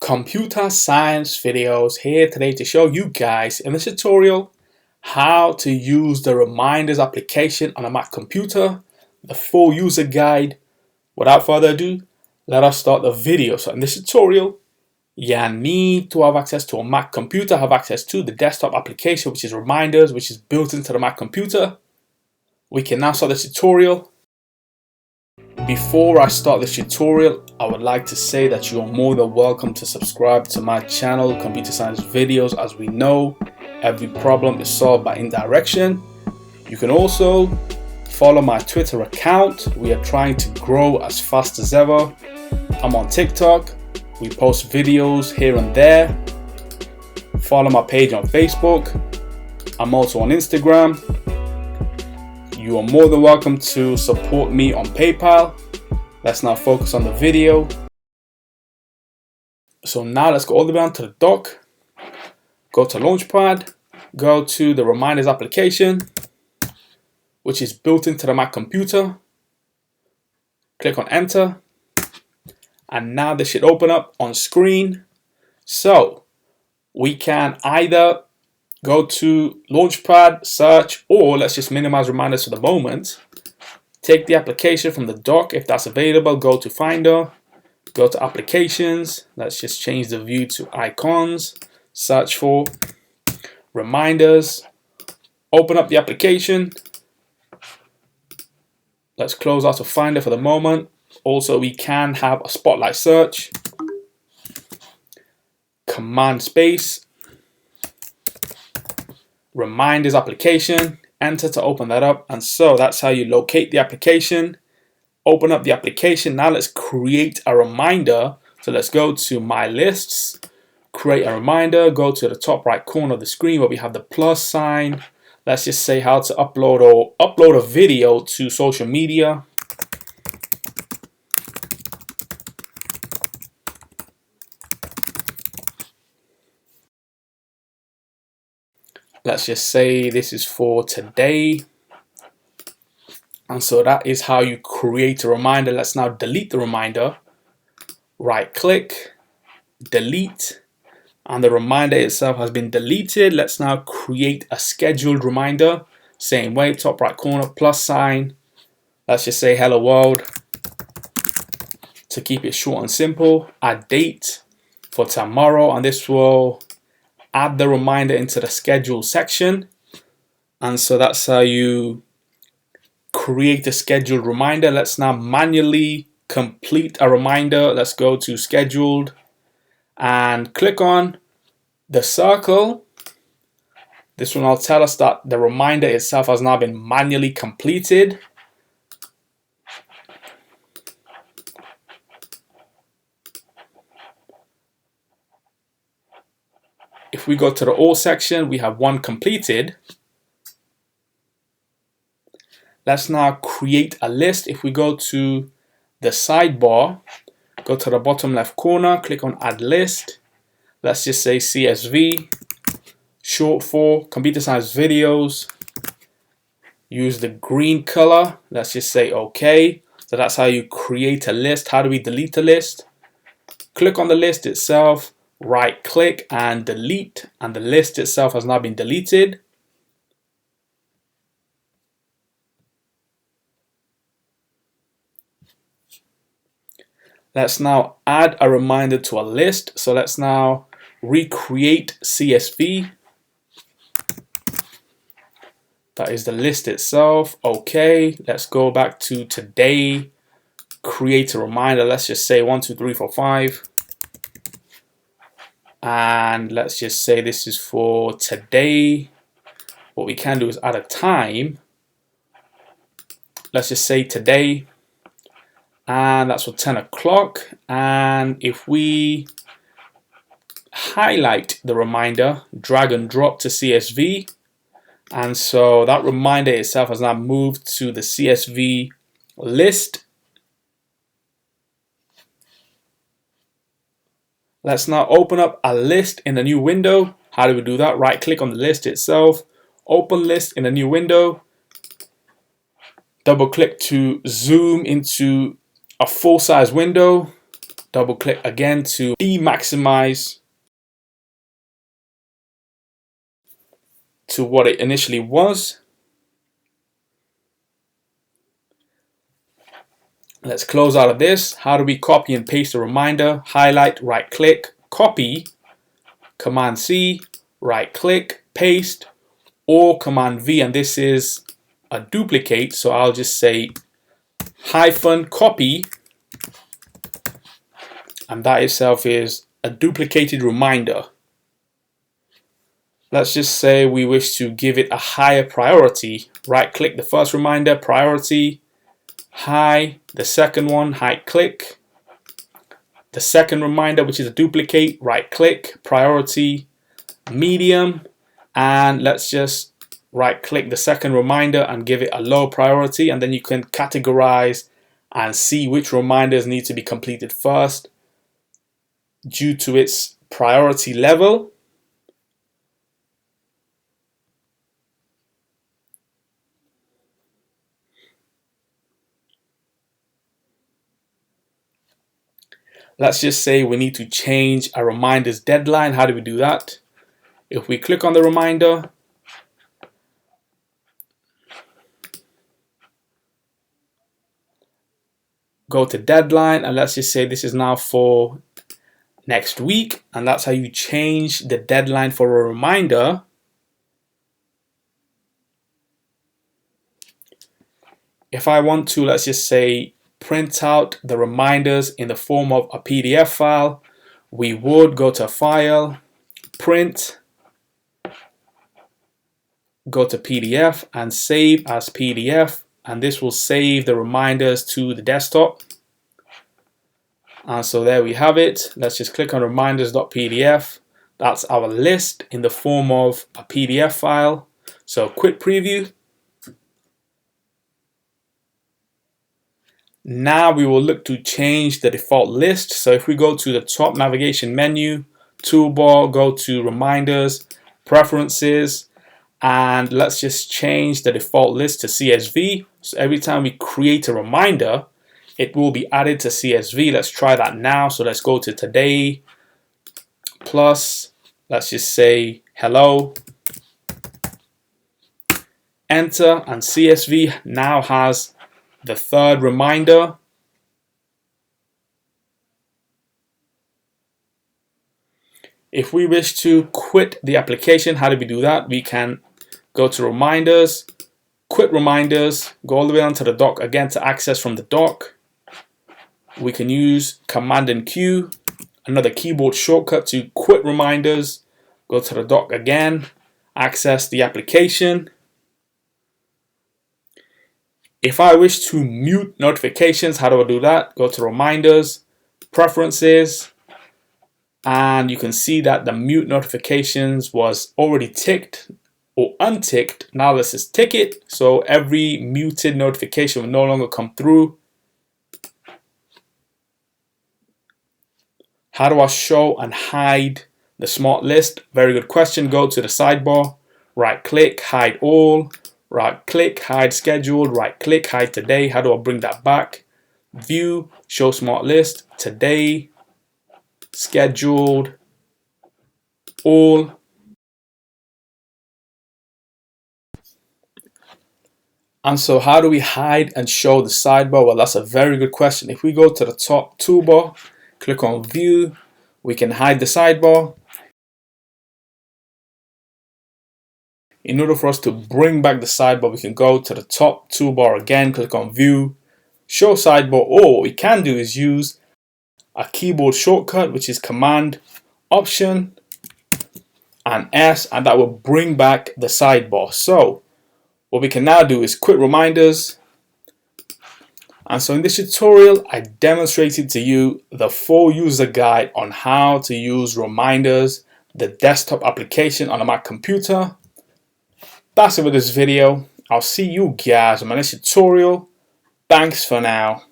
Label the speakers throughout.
Speaker 1: Computer science videos here today to show you guys in this tutorial how to use the reminders application on a Mac computer, the full user guide. Without further ado, let us start the video. So in this tutorial, you need to have access to a Mac computer, have access to the desktop application, which is reminders, which is built into the Mac computer. We can now start the tutorial. Before I start this tutorial, I would like to say that you are more than welcome to subscribe to my channel, Computer Science Videos. As we know, every problem is solved by indirection. You can also follow my Twitter account. We are trying to grow as fast as ever. I'm on TikTok. We post videos here and there. Follow my page on Facebook. I'm also on Instagram. You are more than welcome to support me on PayPal. Let's now focus on the video. So now let's go all the way down to the dock. Go to Launchpad. Go to the reminders application, which is built into the Mac computer. Click on enter. And now this should open up on screen. So we can either go to Launchpad, search, or let's just minimize reminders for the moment. Take the application from the dock if that's available. Go to Finder, go to Applications. Let's just change the view to Icons. Search for Reminders. Open up the application. Let's close out of Finder for the moment. Also, we can have a Spotlight search. Command space. Reminders application, enter to open that up, and so that's how you locate the application. Open up the application. Now let's create a reminder. So let's go to My Lists, create a reminder, go to the top right corner of the screen where we have the plus sign. Let's just say how to upload a video to social media. Let's just say this is for today. And so that is how you create a reminder. Let's now delete the reminder. Right click, delete, and the reminder itself has been deleted. Let's now create a scheduled reminder. Same way, top right corner, plus sign. Let's just say hello world. To keep it short and simple, add date for tomorrow, and this will add the reminder into the schedule section. And so that's how you create a scheduled reminder. Let's now manually complete a reminder. Let's go to scheduled and click on the circle. This will now tell us that the reminder itself has now been manually completed. If we go to the all section, we have one completed. Let's now create a list. If we go to the sidebar, go to the bottom left corner, click on add list. Let's just say CSV, short for Computer Science Videos. Use the green color. Let's just say OK. So that's how you create a list. How do we delete a list? Click on the list itself. Right click and delete, and the list itself has now been deleted. Let's now add a reminder to a list. So let's now recreate CSV. That is the list itself. Okay, let's go back to today. Create a reminder. Let's just say 1, 2, 3, 4, 5. And let's just say this is for today. What we can do is add a time. Let's just say today. And that's for 10 o'clock. And if we highlight the reminder, drag and drop to CSV. And so that reminder itself has now moved to the CSV list. Let's now open up a list in a new window. How do we do that? Right click on the list itself, open list in a new window, double click to zoom into a full size window, Double click again to de-maximize to what it initially was. Let's close out of this. How do we copy and paste a reminder? Highlight, right click, copy, Command C, right click, paste, or Command V, and this is a duplicate, so I'll just say hyphen copy, and that itself is a duplicated reminder. Let's just say we wish to give it a higher priority. Right click the first reminder, priority, high, the second one, high click, the second reminder, which is a duplicate, right click, priority, medium, and let's just right click the second reminder and give it a low priority, and then you can categorize and see which reminders need to be completed first due to its priority level. Let's just say we need to change a reminder's deadline. How do we do that? If we click on the reminder, go to deadline, and let's just say this is now for next week, and that's how you change the deadline for a reminder. If I want to, let's just say, print out the reminders in the form of a PDF file, we would go to File, Print, go to PDF and save as PDF, and this will save the reminders to the desktop. And so there we have it. Let's just click on reminders.pdf. That's our list in the form of a PDF file. So quick preview. Now we will look to change the default list. So if we go to the top navigation menu, toolbar, go to reminders, preferences, and let's just change the default list to CSV. So every time we create a reminder, it will be added to CSV. Let's try that now. So let's go to today, plus, let's just say hello, enter, and CSV now has the third reminder. If we wish to quit the application, how do we do that? We can go to reminders, quit reminders, go all the way onto the dock again to access from the dock. We can use Command and Q, another keyboard shortcut to quit reminders, go to the dock again, access the application. If I wish to mute notifications, how do I do that? Go to reminders, preferences, and you can see that the mute notifications was already ticked or unticked. Now let's just tick it, so every muted notification will no longer come through. How do I show and hide the smart list? Very good question. Go to the sidebar, right click, hide all, right click, hide scheduled, right click, hide today. How do I bring that back? View, show smart list, today, scheduled, all. And so how do we hide and show the sidebar? Well, that's a very good question. If we go to the top toolbar, click on view, we can hide the sidebar. In order for us to bring back the sidebar, we can go to the top toolbar again, click on view, show sidebar, or what we can do is use a keyboard shortcut, which is Command, Option, and S, and that will bring back the sidebar. So what we can now do is quit reminders. And so in this tutorial, I demonstrated to you the full user guide on how to use reminders, the desktop application on a Mac computer. That's it with this video. I'll see you guys in my next tutorial. Thanks for now.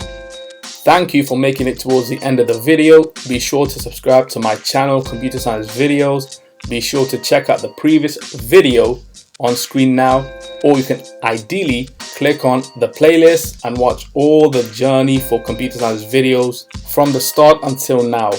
Speaker 1: Thank you for making it towards the end of the video. Be sure to subscribe to my channel, Computer Science Videos. Be sure to check out the previous video on screen now, or you can ideally click click on the playlist and watch all the journey for computer science videos from the start until now.